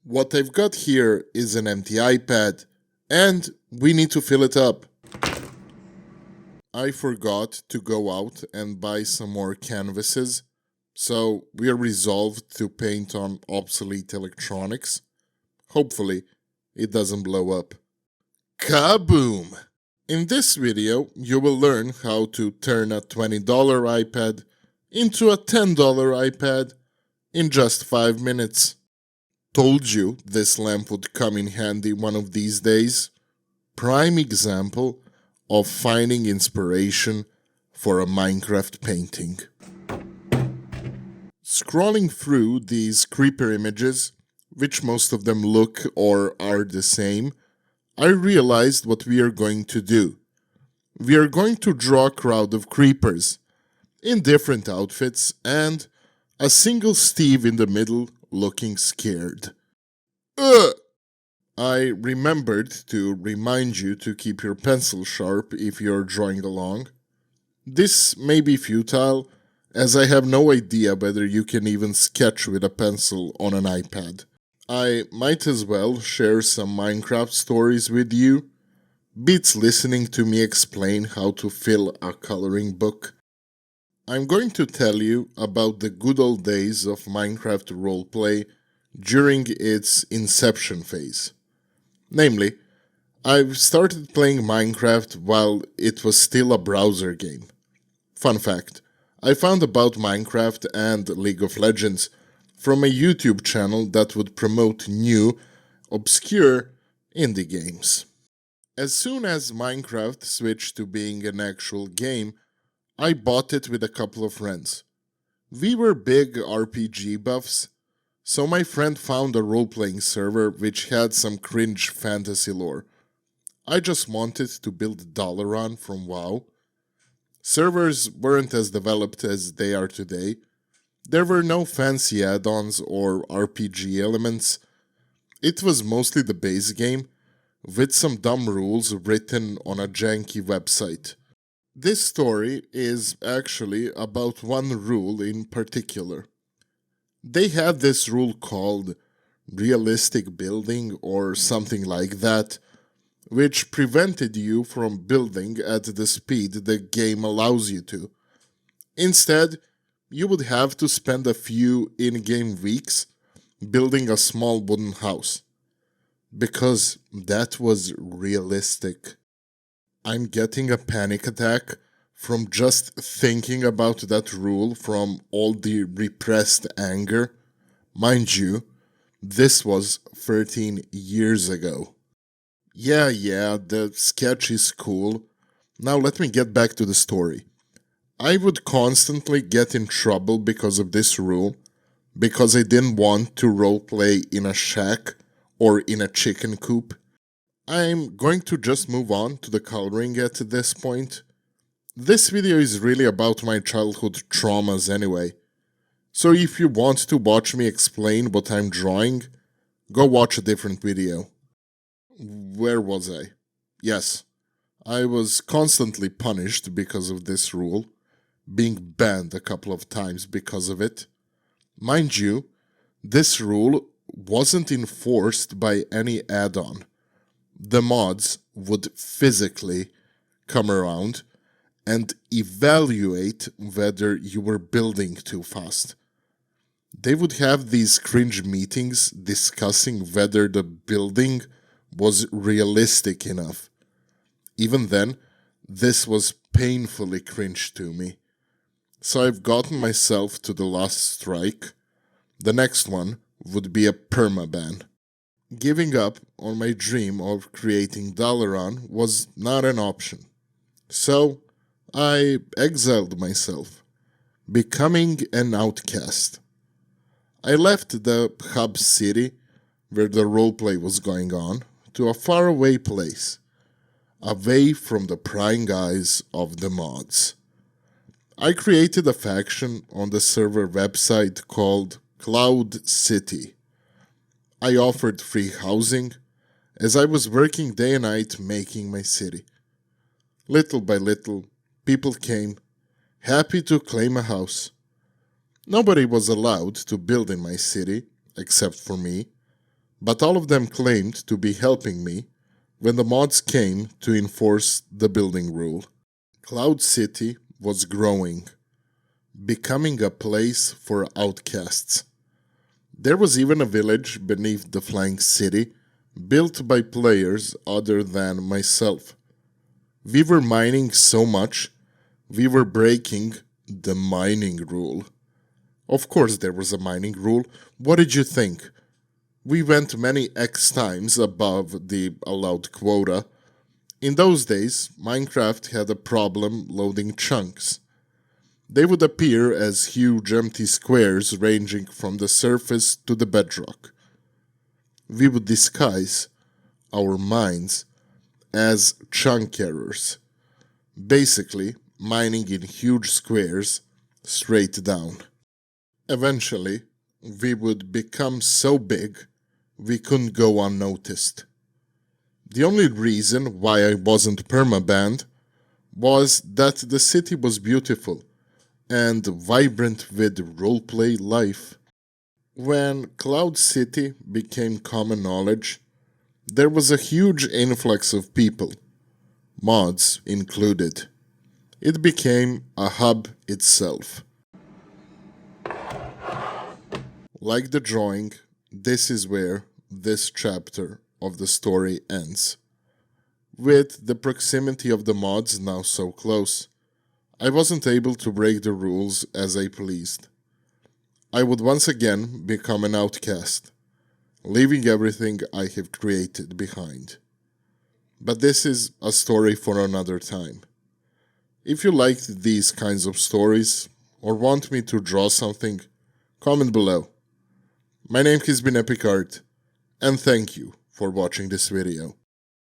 What I've got here is an empty iPad, and we need to fill it up. I forgot to go out and buy some more canvases, so we are resolved to paint on obsolete electronics. Hopefully, it doesn't blow up. Kaboom! In this video, you will learn how to turn a $20 iPad into a $10 iPad in just 5 minutes. Told you this lamp would come in handy one of these days. Prime example of finding inspiration for a Minecraft painting. Scrolling through these creeper images, which most of them look or are the same, I realized what we are going to do. We are going to draw a crowd of creepers in different outfits and a single Steve in the middle looking scared. I remembered to remind you to keep your pencil sharp if you're drawing along. This may be futile, as I have no idea whether you can even sketch with a pencil on an iPad. I might as well share some Minecraft stories with you. Beats listening to me explain how to fill a coloring book. I'm going to tell you about the good old days of Minecraft roleplay during its inception phase. Namely, I've started playing Minecraft while it was still a browser game. Fun fact, I found about Minecraft and League of Legends from a YouTube channel that would promote new, obscure indie games. As soon as Minecraft switched to being an actual game, I bought it with a couple of friends. We were big RPG buffs, so my friend found a role-playing server which had some cringe fantasy lore. I just wanted to build Dalaran from WoW. Servers weren't as developed as they are today. There were no fancy add-ons or RPG elements. It was mostly the base game, with some dumb rules written on a janky website. This story is actually about one rule in particular. They had this rule called realistic building or something like that, which prevented you from building at the speed the game allows you to. Instead, you would have to spend a few in-game weeks building a small wooden house. Because that was realistic. I'm getting a panic attack from just thinking about that rule from all the repressed anger. Mind you, this was 13 years ago. Yeah, the sketch is cool. Now let me get back to the story. I would constantly get in trouble because of this rule, because I didn't want to roleplay in a shack or in a chicken coop. I'm going to just move on to the coloring at this point. This video is really about my childhood traumas anyway. So if you want to watch me explain what I'm drawing, go watch a different video. Where was I? Yes, I was constantly punished because of this rule, being banned a couple of times because of it. Mind you, this rule wasn't enforced by any add-on. The mods would physically come around and evaluate whether you were building too fast. They would have these cringe meetings discussing whether the building was realistic enough. Even then, this was painfully cringe to me. So I've gotten myself to the last strike. The next one would be a permaban. Giving up on my dream of creating Dalaran was not an option. So I exiled myself, becoming an outcast. I left the hub city, where the roleplay was going on, to a faraway place, away from the prying eyes of the mods. I created a faction on the server website called Cloud City. I offered free housing, as I was working day and night making my city. Little by little, people came, happy to claim a house. Nobody was allowed to build in my city, except for me, but all of them claimed to be helping me when the mods came to enforce the building rule. Cloud City was growing, becoming a place for outcasts. There was even a village beneath the flying city, built by players other than myself. We were mining so much, we were breaking the mining rule. Of course there was a mining rule. What did you think? We went many X times above the allowed quota. In those days, Minecraft had a problem loading chunks. They would appear as huge empty squares ranging from the surface to the bedrock. We would disguise our mines as chunk errors, basically mining in huge squares straight down. Eventually, we would become so big we couldn't go unnoticed. The only reason why I wasn't permabanned was that the city was beautiful and vibrant with roleplay life. When Cloud City became common knowledge, there was a huge influx of people, mods included. It became a hub itself. Like the drawing, this is where this chapter of the story ends. With the proximity of the mods now so close, I wasn't able to break the rules as I pleased. I would once again become an outcast, leaving everything I have created behind. But this is a story for another time. If you liked these kinds of stories, or want me to draw something, comment below. My name has been Epic Art, and thank you for watching this video.